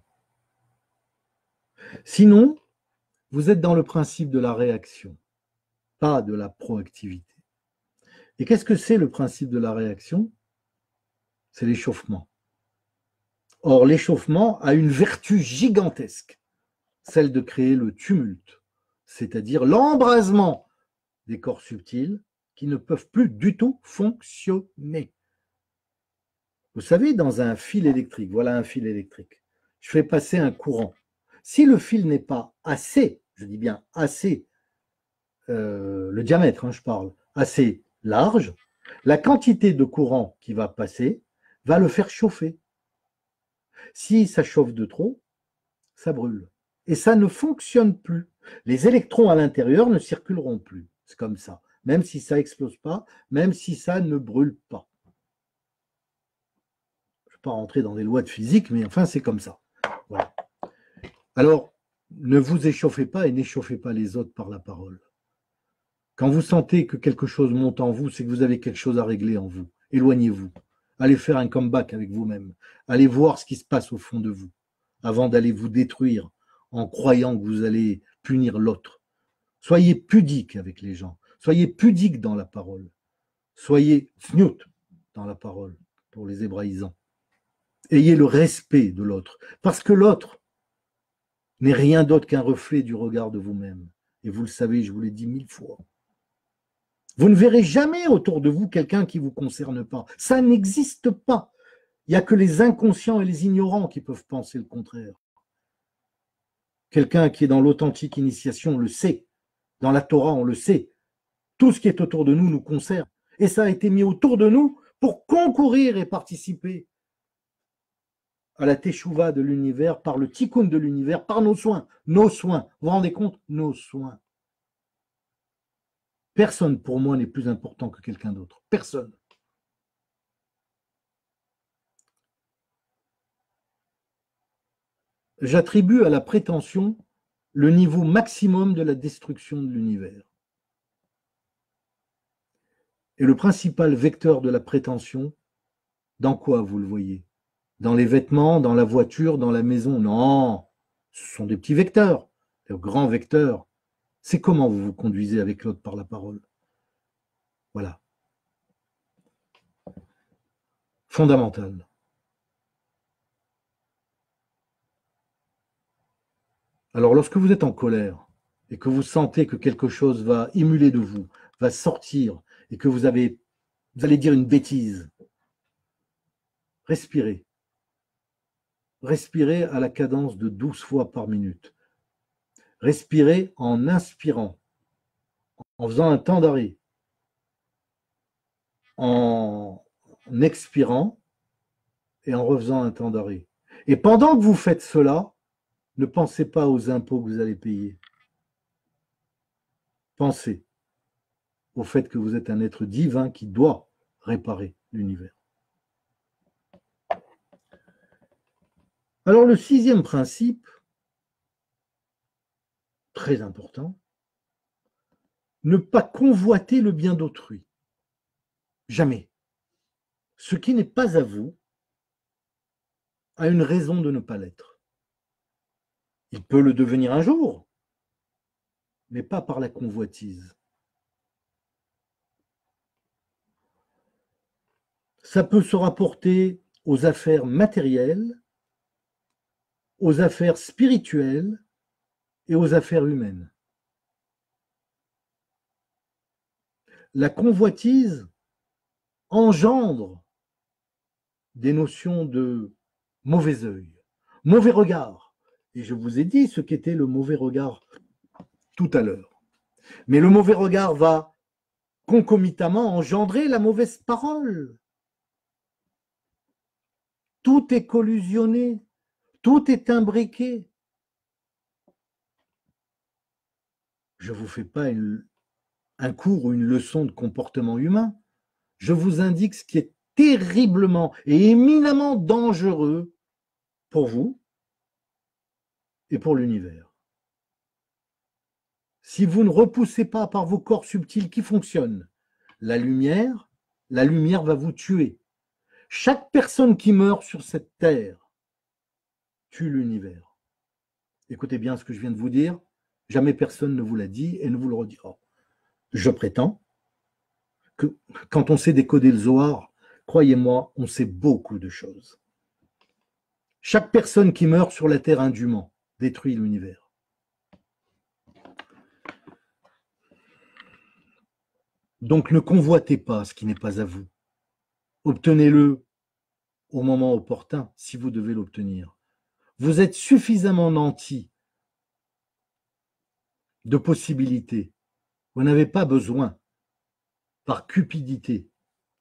S1: Sinon, vous êtes dans le principe de la réaction, pas de la proactivité. Et qu'est-ce que c'est le principe de la réaction? C'est l'échauffement. Or, l'échauffement a une vertu gigantesque, celle de créer le tumulte, c'est-à-dire l'embrasement des corps subtils qui ne peuvent plus du tout fonctionner. Vous savez, dans un fil électrique, voilà un fil électrique, je fais passer un courant. Si le fil n'est pas assez, je dis bien assez, le diamètre, je parle, assez large, la quantité de courant qui va passer va le faire chauffer. Si ça chauffe de trop, ça brûle. Et ça ne fonctionne plus. Les électrons à l'intérieur ne circuleront plus. C'est comme ça. Même si ça n'explose pas, même si ça ne brûle pas. Je ne vais pas rentrer dans des lois de physique, mais enfin, c'est comme ça. Voilà. Alors, ne vous échauffez pas et n'échauffez pas les autres par la parole. Quand vous sentez que quelque chose monte en vous, c'est que vous avez quelque chose à régler en vous. Éloignez-vous. Allez faire un comeback avec vous-même. Allez voir ce qui se passe au fond de vous avant d'aller vous détruire en croyant que vous allez punir l'autre. Soyez pudique avec les gens. Soyez pudique dans la parole. Soyez snoot dans la parole pour les hébraïsants. Ayez le respect de l'autre. Parce que l'autre n'est rien d'autre qu'un reflet du regard de vous-même. Et vous le savez, je vous l'ai dit 1000 fois. Vous ne verrez jamais autour de vous quelqu'un qui ne vous concerne pas. Ça n'existe pas. Il n'y a que les inconscients et les ignorants qui peuvent penser le contraire. Quelqu'un qui est dans l'authentique initiation le sait. Dans la Torah, on le sait. Tout ce qui est autour de nous nous concerne. Et ça a été mis autour de nous pour concourir et participer à la teshuva de l'univers, par le tikkun de l'univers, par nos soins. Nos soins. Vous vous rendez compte? Nos soins. Personne pour moi n'est plus important que quelqu'un d'autre. Personne. J'attribue à la prétention le niveau maximum de la destruction de l'univers. Et le principal vecteur de la prétention, dans quoi vous le voyez? Dans les vêtements, dans la voiture, dans la maison? Non, ce sont des petits vecteurs. Le grand vecteur, c'est comment vous vous conduisez avec l'autre par la parole. Voilà. Fondamental. Alors, lorsque vous êtes en colère et que vous sentez que quelque chose va émuler de vous, va sortir, et que vous allez dire une bêtise, respirez. Respirez à la cadence de 12 fois par minute. Respirez en inspirant, en faisant un temps d'arrêt, en expirant et en refaisant un temps d'arrêt. Et pendant que vous faites cela, ne pensez pas aux impôts que vous allez payer. Pensez au fait que vous êtes un être divin qui doit réparer l'univers. Alors le 6e principe, très important, ne pas convoiter le bien d'autrui. Jamais. Ce qui n'est pas à vous a une raison de ne pas l'être. Il peut le devenir un jour, mais pas par la convoitise. Ça peut se rapporter aux affaires matérielles, aux affaires spirituelles et aux affaires humaines. La convoitise engendre des notions de mauvais œil, mauvais regard. Et je vous ai dit ce qu'était le mauvais regard tout à l'heure. Mais le mauvais regard va concomitamment engendrer la mauvaise parole. Tout est collusionné, tout est imbriqué. Je ne vous fais pas un cours ou une leçon de comportement humain. Je vous indique ce qui est terriblement et éminemment dangereux pour vous et pour l'univers. Si vous ne repoussez pas par vos corps subtils qui fonctionnent la lumière va vous tuer. Chaque personne qui meurt sur cette terre tue l'univers. Écoutez bien ce que je viens de vous dire. Jamais personne ne vous l'a dit et ne vous le redira. Je prétends que quand on sait décoder le Zohar, croyez-moi, on sait beaucoup de choses. Chaque personne qui meurt sur la terre indûment détruit l'univers. Donc ne convoitez pas ce qui n'est pas à vous. Obtenez-le au moment opportun, si vous devez l'obtenir. Vous êtes suffisamment nanti de possibilités. Vous n'avez pas besoin, par cupidité,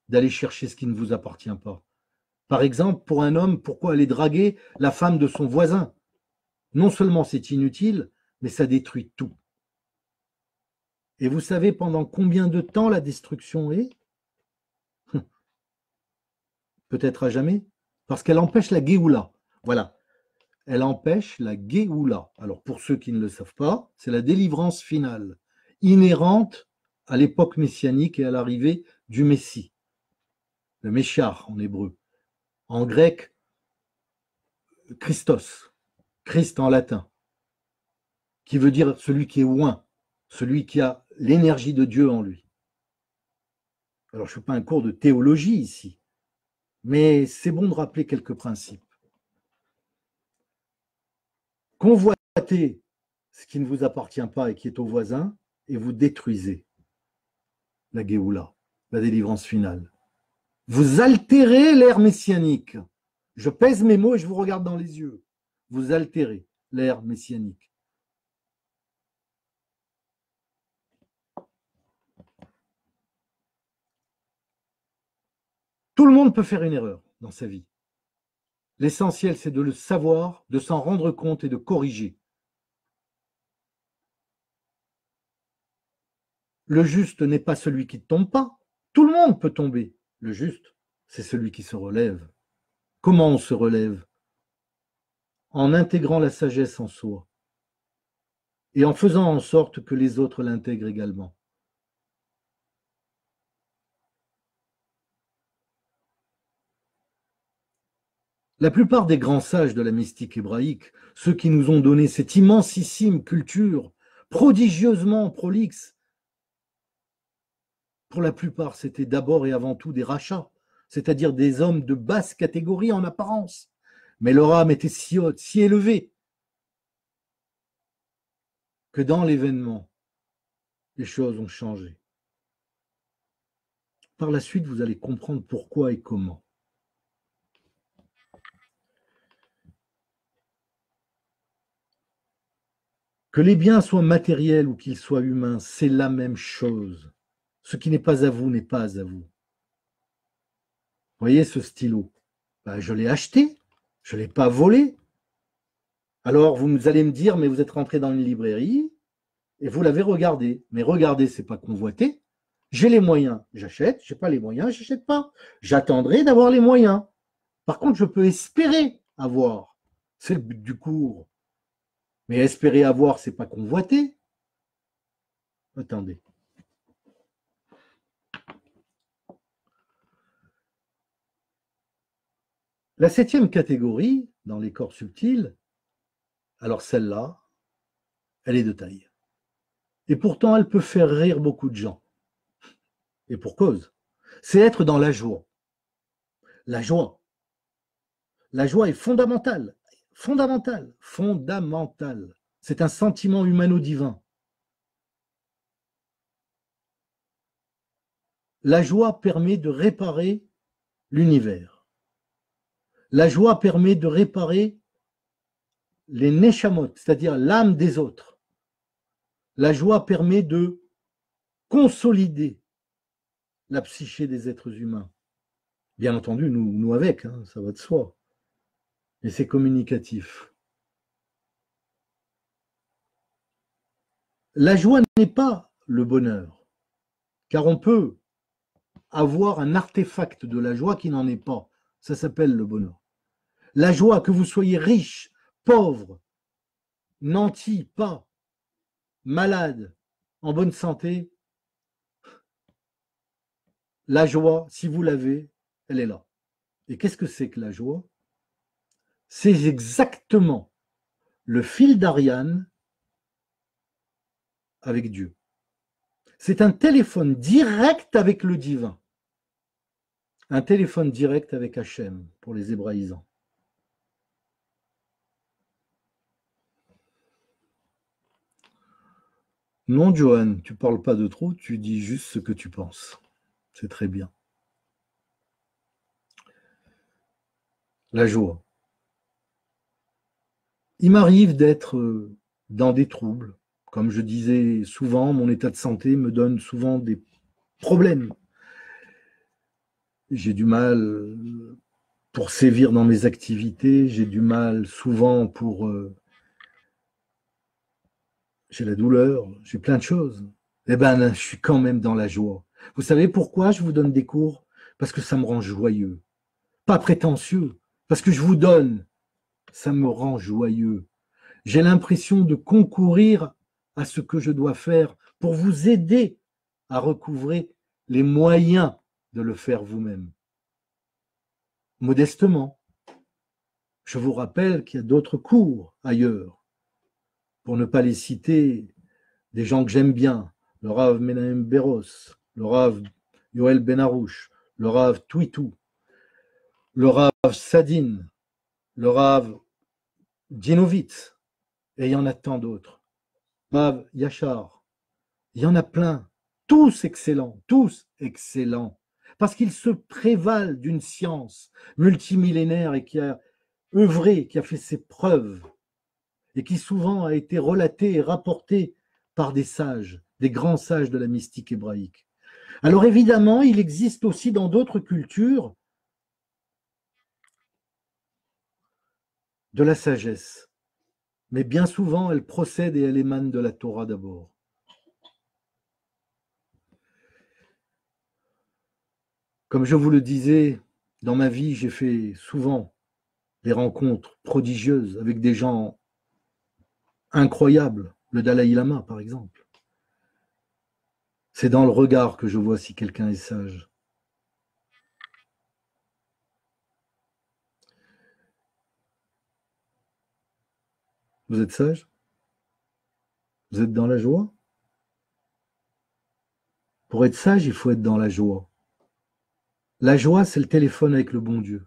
S1: d'aller chercher ce qui ne vous appartient pas. Par exemple, pour un homme, pourquoi aller draguer la femme de son voisin? Non seulement c'est inutile, mais ça détruit tout. Et vous savez pendant combien de temps la destruction est? Peut-être à jamais, parce qu'elle empêche la Géoula. Voilà, elle empêche la Géoula. Alors pour ceux qui ne le savent pas, c'est la délivrance finale, inhérente à l'époque messianique et à l'arrivée du Messie, le Méchiar en hébreu. En grec, Christos, Christ en latin, qui veut dire celui qui est oint, celui qui a l'énergie de Dieu en lui. Alors je ne fais pas un cours de théologie ici, mais c'est bon de rappeler quelques principes. Convoitez ce qui ne vous appartient pas et qui est au voisin, et vous détruisez la Géoula, la délivrance finale. Vous altérez l'ère messianique. Je pèse mes mots et je vous regarde dans les yeux. Vous altérez l'ère messianique. Tout le monde peut faire une erreur dans sa vie. L'essentiel, c'est de le savoir, de s'en rendre compte et de corriger. Le juste n'est pas celui qui ne tombe pas. Tout le monde peut tomber. Le juste, c'est celui qui se relève. Comment on se relève? En intégrant la sagesse en soi et en faisant en sorte que les autres l'intègrent également. La plupart des grands sages de la mystique hébraïque, ceux qui nous ont donné cette immensissime culture, prodigieusement prolixe, pour la plupart, c'était d'abord et avant tout des rachats, c'est-à-dire des hommes de basse catégorie en apparence. Mais leur âme était si haute, si élevée, que dans l'événement, les choses ont changé. Par la suite, vous allez comprendre pourquoi et comment. Que les biens soient matériels ou qu'ils soient humains, c'est la même chose. Ce qui n'est pas à vous n'est pas à vous. Vous voyez ce stylo? Ben, je l'ai acheté, je ne l'ai pas volé. Alors vous allez me dire, mais vous êtes rentré dans une librairie et vous l'avez regardé. Mais regarder, c'est pas convoiter. J'ai les moyens, j'achète. J'ai pas les moyens, j'achète pas. J'attendrai d'avoir les moyens. Par contre, je peux espérer avoir. C'est le but du cours. Mais espérer avoir, c'est pas convoiter. Attendez. La septième catégorie, dans les corps subtils, alors celle-là, elle est de taille. Et pourtant, elle peut faire rire beaucoup de gens. Et pour cause. C'est être dans la joie. La joie. La joie est fondamentale. Fondamentale. Fondamentale. C'est un sentiment humano-divin. La joie permet de réparer l'univers. La joie permet de réparer les neshamot, c'est-à-dire l'âme des autres. La joie permet de consolider la psyché des êtres humains. Bien entendu, nous avec, hein, ça va de soi. Et c'est communicatif. La joie n'est pas le bonheur, car on peut avoir un artefact de la joie qui n'en est pas. Ça s'appelle le bonheur. La joie, que vous soyez riche, pauvre, nanti, pas, malade, en bonne santé, la joie, si vous l'avez, elle est là. Et qu'est-ce que c'est que la joie? C'est exactement le fil d'Ariane avec Dieu. C'est un téléphone direct avec le divin. Un téléphone direct avec Hachem, pour les hébraïsants. Non, Johan, tu parles pas de trop, tu dis juste ce que tu penses. C'est très bien. La joie. Il m'arrive d'être dans des troubles. Comme je disais souvent, mon état de santé me donne souvent des problèmes. J'ai du mal pour sévir dans mes activités, j'ai du mal souvent pour... j'ai la douleur, j'ai plein de choses. Eh ben, je suis quand même dans la joie. Vous savez pourquoi je vous donne des cours? Parce que ça me rend joyeux. Pas prétentieux, parce que je vous donne, ça me rend joyeux. J'ai l'impression de concourir à ce que je dois faire pour vous aider à recouvrer les moyens de le faire vous-même. Modestement, je vous rappelle qu'il y a d'autres cours ailleurs, pour ne pas les citer, des gens que j'aime bien, le Rav Menahem Beros, le Rav Yoel Benarouche, le Rav Twitou, le Rav Sadin, le Rav Djinovitz, et il y en a tant d'autres. Rav Yachar, il y en a plein, tous excellents, parce qu'ils se prévalent d'une science multimillénaire et qui a œuvré, qui a fait ses preuves, et qui souvent a été relatée et rapportée par des sages, des grands sages de la mystique hébraïque. Alors évidemment, il existe aussi dans d'autres cultures de la sagesse, mais bien souvent elle procède et elle émane de la Torah d'abord. Comme je vous le disais, dans ma vie, j'ai fait souvent des rencontres prodigieuses avec des gens incroyables, le Dalai Lama par exemple. C'est dans le regard que je vois si quelqu'un est sage. Vous êtes sage? Vous êtes dans la joie? Pour être sage, il faut être dans la joie. La joie, c'est le téléphone avec le bon Dieu.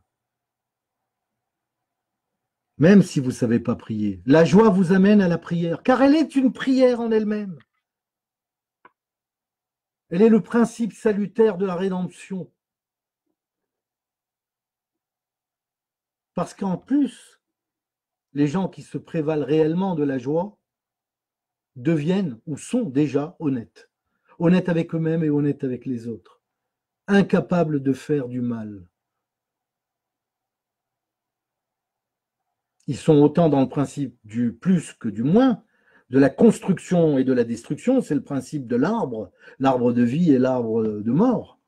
S1: Même si vous ne savez pas prier. La joie vous amène à la prière, car elle est une prière en elle-même. Elle est le principe salutaire de la rédemption. Parce qu'en plus, les gens qui se prévalent réellement de la joie deviennent ou sont déjà honnêtes. Honnêtes avec eux-mêmes et honnêtes avec les autres. Incapables de faire du mal. Ils sont autant dans le principe du plus que du moins, de la construction et de la destruction. C'est le principe de l'arbre de vie et l'arbre de mort.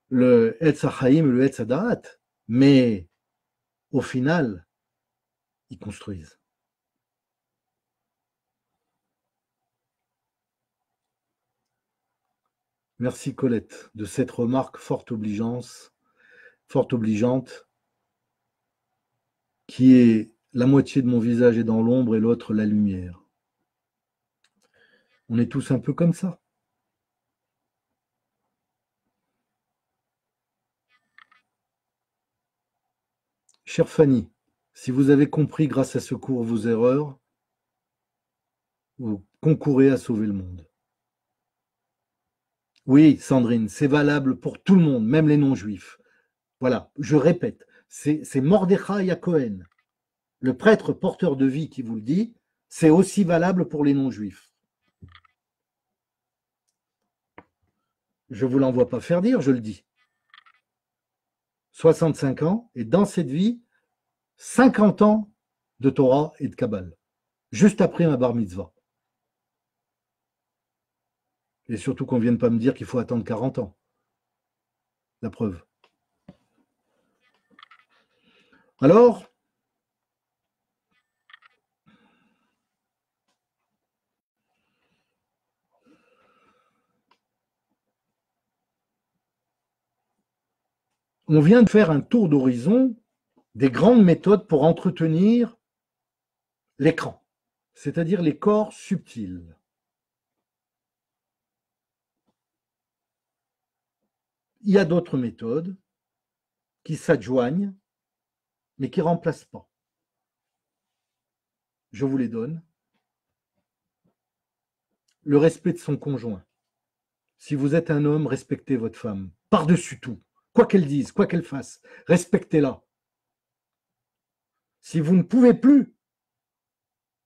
S1: Le Etz Hachaim et le Etz Hadaat. Mais au final, ils construisent. Merci Colette de cette remarque fort obligeante, qui est la moitié de mon visage est dans l'ombre et l'autre la lumière. On est tous un peu comme ça. Chère Fanny, si vous avez compris grâce à ce cours vos erreurs, vous concourez à sauver le monde. Oui, Sandrine, c'est valable pour tout le monde, même les non-juifs. Voilà, je répète, c'est Mordechai à Cohen, le prêtre porteur de vie qui vous le dit, c'est aussi valable pour les non-juifs. Je ne vous l'envoie pas faire dire, je le dis. 65 ans, et dans cette vie, 50 ans de Torah et de Kabbale, juste après ma bar mitzvah. Et surtout qu'on ne vienne pas me dire qu'il faut attendre 40 ans. La preuve. Alors, on vient de faire un tour d'horizon des grandes méthodes pour entretenir l'écran, c'est-à-dire les corps subtils. Il y a d'autres méthodes qui s'adjoignent, mais qui ne remplacent pas. Je vous les donne. le respect de son conjoint. Si vous êtes un homme, respectez votre femme, par-dessus tout. Quoi qu'elle dise, quoi qu'elle fasse, respectez-la. Si vous ne pouvez plus,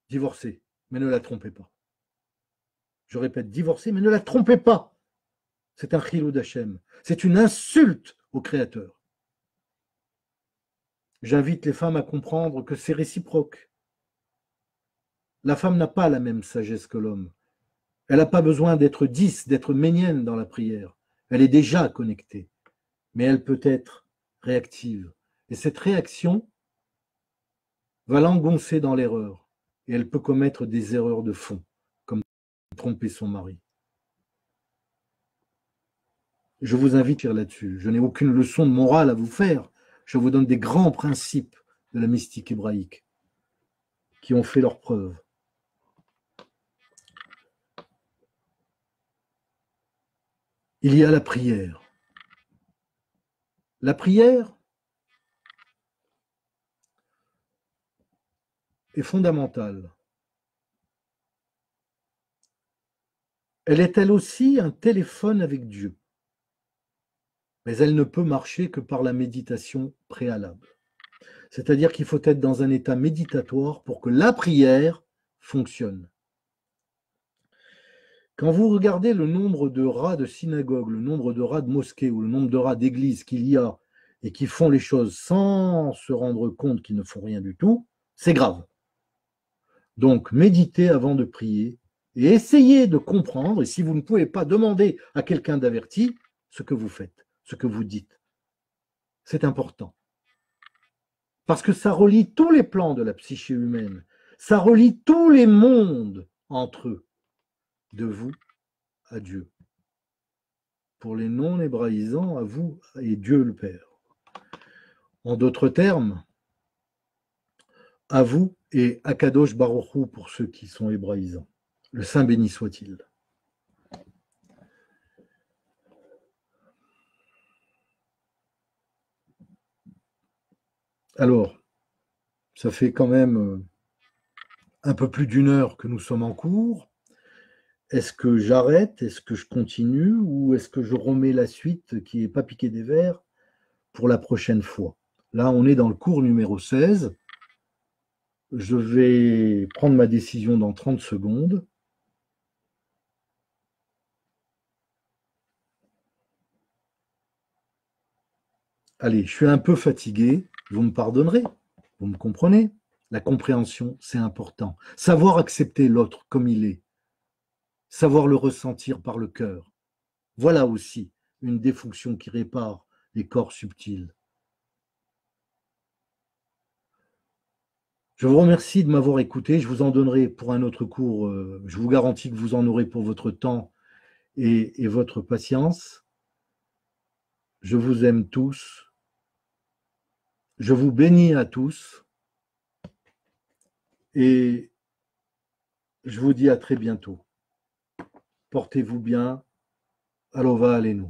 S1: divorcez, mais ne la trompez pas. Je répète, divorcez, mais ne la trompez pas. C'est un chilou d'Hachem. C'est une insulte au Créateur. J'invite les femmes à comprendre que c'est réciproque. La femme n'a pas la même sagesse que l'homme. Elle n'a pas besoin d'être 10, d'être ménienne dans la prière. Elle est déjà connectée, mais elle peut être réactive. Et cette réaction va l'engoncer dans l'erreur. Et elle peut commettre des erreurs de fond, comme tromper son mari. Je vous invite à lire là-dessus. Je n'ai aucune leçon de morale à vous faire. Je vous donne des grands principes de la mystique hébraïque qui ont fait leurs preuves. Il y a la prière. La prière est fondamentale. Elle est elle aussi un téléphone avec Dieu. Mais elle ne peut marcher que par la méditation préalable. C'est-à-dire qu'il faut être dans un état méditatoire pour que la prière fonctionne. Quand vous regardez le nombre de rats de synagogues, le nombre de rats de mosquées ou le nombre de rats d'églises qu'il y a et qui font les choses sans se rendre compte qu'ils ne font rien du tout, c'est grave. Donc, méditez avant de prier et essayez de comprendre, et si vous ne pouvez pas, demander à quelqu'un d'averti ce que vous faites, ce que vous dites. C'est important. Parce que ça relie tous les plans de la psyché humaine. Ça relie tous les mondes entre eux, de vous à Dieu. Pour les non-hébraïsants, à vous et Dieu le Père. En d'autres termes, à vous et Akadosh Baruch Hu pour ceux qui sont hébraïsants. Le Saint béni soit-il. Alors, ça fait quand même un peu plus d'une heure que nous sommes en cours. Est-ce que j'arrête? Est-ce que je continue? Ou est-ce que je remets la suite qui n'est pas piquée des vers pour la prochaine fois? Là, on est dans le cours numéro 16. Je vais prendre ma décision dans 30 secondes. Allez, je suis un peu fatigué. Vous me pardonnerez? Vous me comprenez? La compréhension, c'est important. Savoir accepter l'autre comme il est. Savoir le ressentir par le cœur. Voilà aussi une des fonctions qui répare les corps subtils. Je vous remercie de m'avoir écouté. Je vous en donnerai pour un autre cours. Je vous garantis que vous en aurez pour votre temps et votre patience. Je vous aime tous. Je vous bénis à tous. Et je vous dis à très bientôt. Portez-vous bien. Alova Alenu.